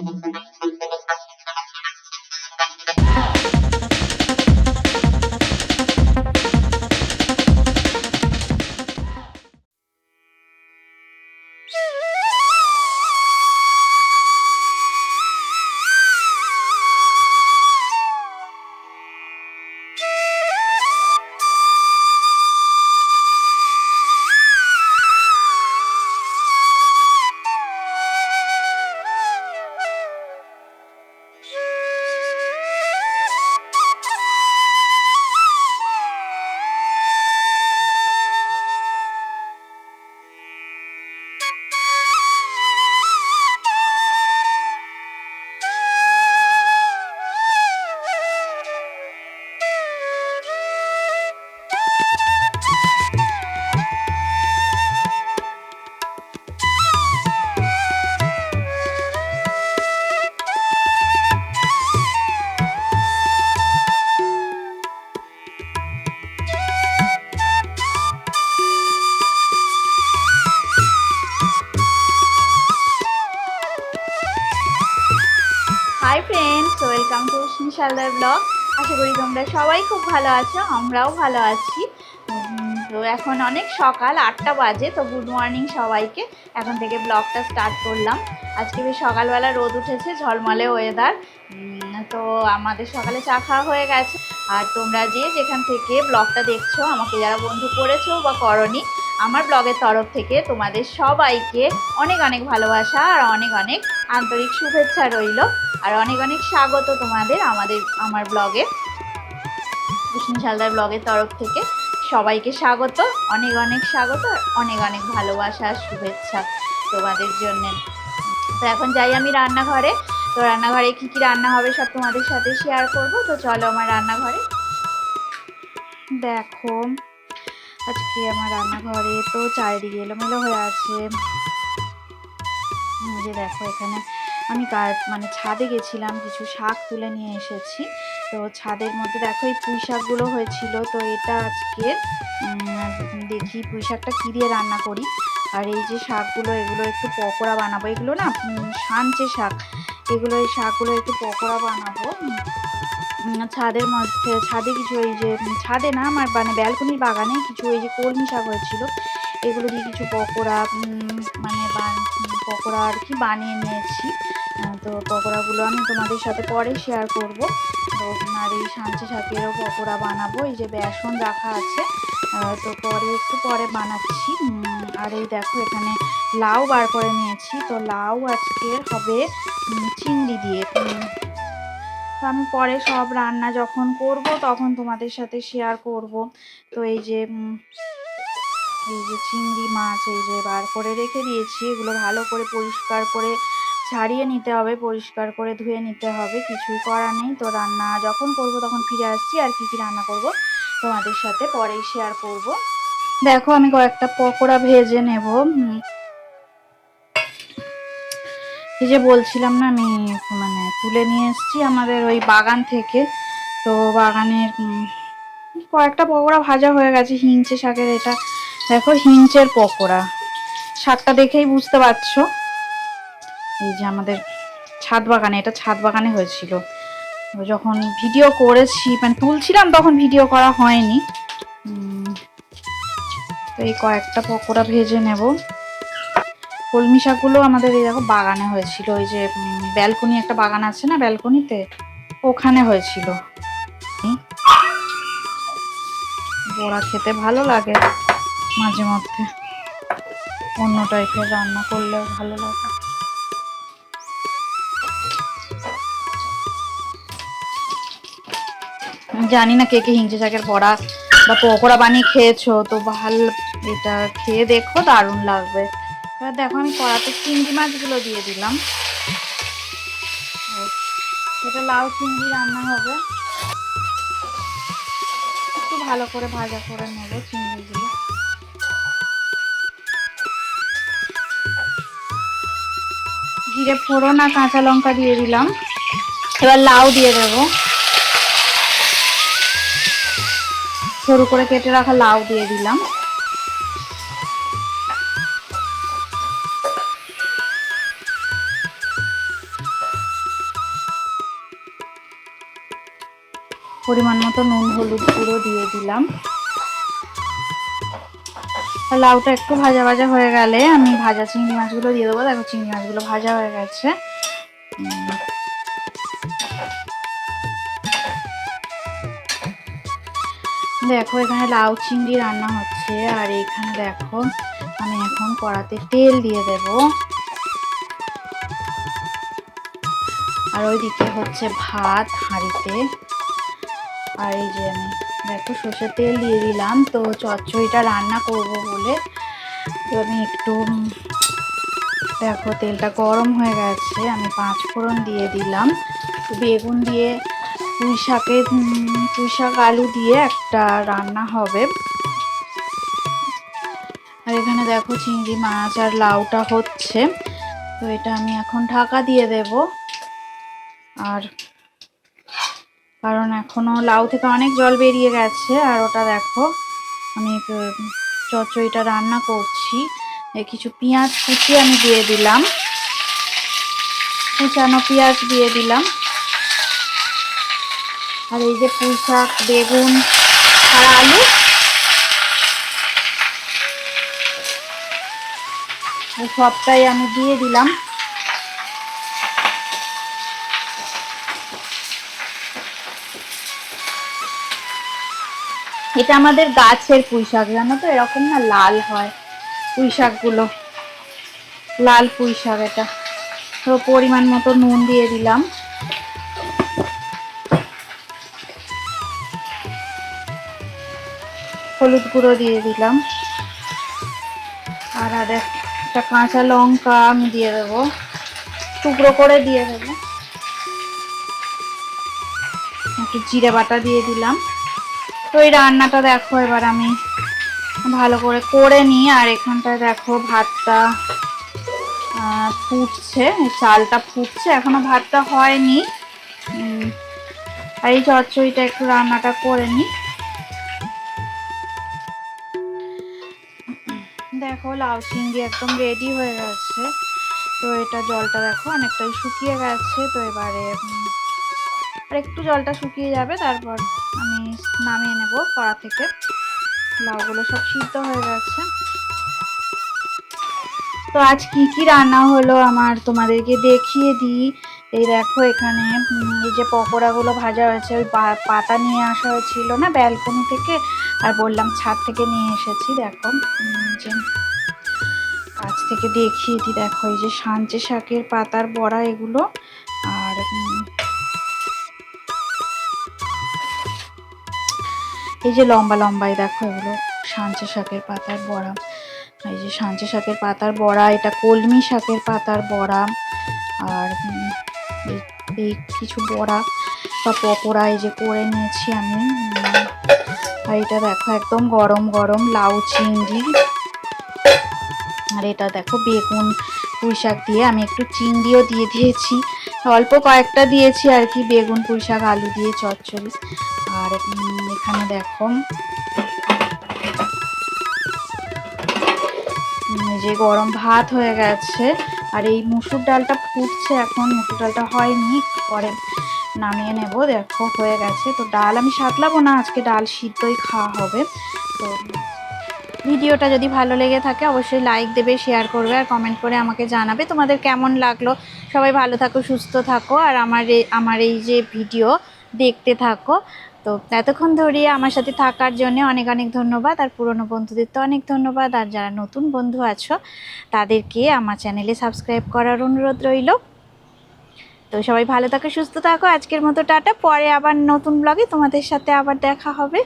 High friends, welcome to Smish Haldar blog. আশা করি তোমরা সবাই খুব ভালো আছো, আমরাও ভালো আছি। তো এখন অনেক সকাল 8টা বাজে। তো গুড মর্নিং সবাইকে। এখন থেকে ব্লগটা স্টার্ট করলাম। আজকে বেশ সকালবেলা রোদ উঠেছে, ঝলমলে ওয়েদার। তো আমাদের সকালে চা খাওয়া হয়ে গেছে। আর তোমরা যে যেখান থেকে ব্লগটা দেখছো, আমাকে যারা বন্ধু করেছো বা করনি, আমার ব্লগের তরফ থেকে তোমাদের সবাইকে অনেক অনেক ভালোবাসা আর অনেক অনেক আন্তরিক শুভেচ্ছা রইল। আর অনেক অনেক স্বাগত তোমাদের আমার ব্লগে, স্মিশ হালদার ব্লগের তরফ থেকে সবাইকে স্বাগত, অনেক অনেক স্বাগত, অনেক অনেক ভালোবাসা আর শুভেচ্ছা তোমাদের জন্য। তো এখন যাই আমি রান্নাঘরে। তো রান্নাঘরে কী কী রান্না হবে সব তোমাদের সাথে শেয়ার করব। তো চলো আমার রান্নাঘরে। দেখো আজকে আমার রান্নাঘরে তো চারিদিকে এলোমেলো হয়ে আছে। যে দেখো এখানে আমি ছাদে গেছিলাম, কিছু শাক তুলে নিয়ে এসেছি। তো ছাদের মধ্যে দেখো এই পুঁই শাকগুলো হয়েছিল। তো এটা আজকে দেখি পুঁই শাকটা কী দিয়ে রান্না করি। আর এই যে শাকগুলো, এগুলো একটু পকোড়া বানাবো। এগুলো না সাঞ্চে শাক, এগুলো এই শাকগুলো একটু পকোড়া বানাবো। ছাদের মধ্যে, ছাদে কিছু এই যে ছাদে না, আমার ব্যালকনির বাগানে কিছু এই যে কলমি শাক হয়েছিল, এগুলো দিয়ে কিছু পকোড়া পকোড়া আর কি বানিয়ে নিয়েছি। তো পকোড়াগুলো আমি তোমাদের সাথে পরে শেয়ার করব। তো আর এই সাঞ্চে শাকেরও পকোড়া বানাবো। এই যে বেসন রাখা আছে, তো একটু পরে বানাচ্ছি। আর এই দেখো এখানে লাউ বার করে নিয়েছি। তো লাউ আজকের হবে চিংড়ি দিয়ে। তো আমি পরে সব রান্না যখন করব তখন তোমাদের সাথে শেয়ার করব। তো এই যে চিংড়ি মাছ এই যে বার করে রেখে দিয়েছি, এগুলো ভালো করে পরিষ্কার করে ছাড়িয়ে নিতে হবে, পরিষ্কার করে ধুয়ে নিতে হবে, কিছুই করা নেই। তো রান্না যখন করব তখন ফিরে আসছি, আর কি কি রান্না করব তোমাদের সাথে পরেই শেয়ার করব। দেখো আমি কয়েকটা পকোড়া ভেজে নেব। এই যে বলছিলাম না, আমি তুলে নিয়ে এসেছি আমাদের ওই বাগান থেকে। তো বাগানের কয়েকটা পকোড়া ভাজা হয়ে গেছে হিংচে শাকের। এটা দেখো হিংচের পকোড়া, শাকটা দেখেই বুঝতে পারছো। এই যে আমাদের ছাদ বাগানে, এটা ছাদ বাগানে হয়েছিল। যখন ভিডিও করেছি তুলছিলাম তখন ভিডিও করা হয়নি। তো এই কয়েকটা পকোড়া ভেজে নেব। কলমি শাকগুলো আমাদের এই দেখো বাগানে হয়েছিল, ওই যে ব্যালকনি একটা বাগান আছে না, ব্যালকনিতে ওখানে হয়েছিল। বড়া খেতে ভালো লাগে, মাঝে মধ্যে অন্য টাইপের রান্না করলেও ভালো লাগে। জানি না কে কে হিংচে শাকের বড়া বা পকোড়া বানিয়ে খেয়েছো, তো এটা খেয়ে দেখো, দারুণ লাগবে। এবার দেখো আমি কড়াতে চিংড়ি মাছগুলো দিয়ে দিলাম। এটা লাউ চিংড়ি রান্না হবে, একটু ভালো করে ভাজা করে নেবো চিংড়িগুলো। জিরে ফোড়ন আর কাঁচা লঙ্কা দিয়ে দিলাম। এবার লাউ দিয়ে দেবো, সরু করে কেটে রাখা লাউ দিয়ে দিলাম। পরিমাণ মতো নুন হলুদ গুঁড়ো দিয়ে দিলাম। লাউটা একটু ভাজা ভাজা হয়ে গেলে আমি ভাজা চিংড়ি মাছগুলো দিয়ে দেবো। দেখো চিংড়ি মাছগুলো ভাজা হয়ে গেছে। দেখো এখানে লাউ চিংড়ি রান্না হচ্ছে, আর এখানে দেখো আমি এখন কড়াতে তেল দিয়ে দেব। আর ওইদিকে হচ্ছে ভাত হাঁড়িতে। আর এই যে আমি দেখো সর্ষের তেল দিয়ে দিলাম, তো চচ্চড়িটা রান্না করব বলে। তো আমি একটু দেখো তেলটা গরম হয়ে গেছে, আমি 5 ফোড়ন দিয়ে দিলাম। বেগুন দিয়ে পুঁই শাক আলু দিয়ে একটা রান্না হবে। আর এখানে দেখো চিংড়ি মাছ আর লাউটা হচ্ছে, তো এটা আমি এখন ঢাকা দিয়ে দেব। আর কারণ এখনো লাউ থেকে অনেক জল বেরিয়ে গেছে, আর ওটা দেখো আমি চচ্চড়িটা রান্না করছি। কিছু পেঁয়াজ কুচি আমি দিয়ে দিলাম, কুচানো পেঁয়াজ দিয়ে দিলাম। আর এই যে পুঁই শাক, বেগুন আর আলু, সবটাই আমি দিয়ে দিলাম। এটা আমাদের গাছের পুঁই শাক, জানো তো, এরকম না লাল হয় পুঁই শাকগুলো, লাল পুঁই শাক এটা। তো পরিমাণ মতো নুন দিয়ে দিলাম, হলুদ গুঁড়ো দিয়ে দিলাম, আর একটা কাঁচা লঙ্কা আমি দিয়ে দেবো, টুকরো করে দিয়ে দেবো। একটু জিরে বাটা দিয়ে দিলাম। তো এই রান্নাটা দেখো এবার আমি ভালো করে নিই। আর এখানটায় দেখো ভাতটা ফুটছে, চালটা ফুটছে, এখনো ভাতটা হয়নি। আর এই চচ্চড়িটা একটু রান্নাটা করে নিই। দেখো লাউ চিংড়ি একদম রেডি হয়ে গেছে। তো এটা জলটা দেখো অনেকটাই শুকিয়ে গেছে। তো এবারে আর একটু জলটা শুকিয়ে যাবে, তারপর আমি নামিয়ে নেব কড়া থেকে। লাউগুলো সব সিদ্ধ হয়ে গেছে। তো আজ কি কি রান্না হলো আমার তোমাদেরকে দেখিয়ে দিই। এই দেখো এখানে এই যে পকোড়াগুলো ভাজা হয়েছে, ওই পাতা নিয়ে আসা হয়েছিল না ব্যালকনি থেকে, আর বললাম ছাদ থেকে নিয়ে এসেছি। দেখো যে কাছ থেকে দেখিয়ে দিই, দেখো এই যে সাঞ্চে শাকের পাতার বড়া এগুলো। আর এই যে লম্বা লম্বাই দেখো এগুলো সাঞ্চে শাকের পাতার বড়া। এই যে সাঞ্চে শাকের পাতার বড়া, এটা কলমি শাকের পাতার বড়া। আর এই কিছু বড়া বা পকোড়া এই যে করে নিয়েছি আমি। আর এটা দেখো একদম গরম গরম লাউ চিংড়ি। আর এটা দেখো বেগুন পুঁই শাক দিয়ে আমি একটু চিংড়িও দিয়ে দিয়েছি, অল্প কয়েকটা দিয়েছি আর কি, বেগুন পুঁই শাক আলু দিয়ে চচ্চড়ি। আর এখানে দেখো যে গরম ভাত হয়ে গেছে। আর এই মুসুর ডালটা ফুটছে এখন, মুসুর ডালটা হয়নি, পরে নামিয়ে নেব। দেখো হয়ে গেছে। তো ডাল আমি সাতলাবো না, আজকে ডাল সিদ্ধই খাওয়া হবে। তো ভিডিওটা যদি ভালো লেগে থাকে অবশ্যই লাইক দেবে, শেয়ার করবে, আর কমেন্ট করে আমাকে জানাবে তোমাদের কেমন লাগলো। সবাই ভালো থাকো, সুস্থ থাকো, আর আমার এই যে ভিডিও দেখতে থাকো। তো এতক্ষণ ধরে আমার সাথে থাকার জন্য অনেক অনেক ধন্যবাদ। আর পুরনো বন্ধুদের তো অনেক ধন্যবাদ। আর যারা নতুন বন্ধু আছো তাদেরকে আমার চ্যানেলে সাবস্ক্রাইব করার অনুরোধ রইল। তো সবাই ভালো থাকো, সুস্থ থাকো। আজকের মতো টাটা, পরে আবার নতুন ব্লগে তোমাদের সাথে আবার দেখা হবে।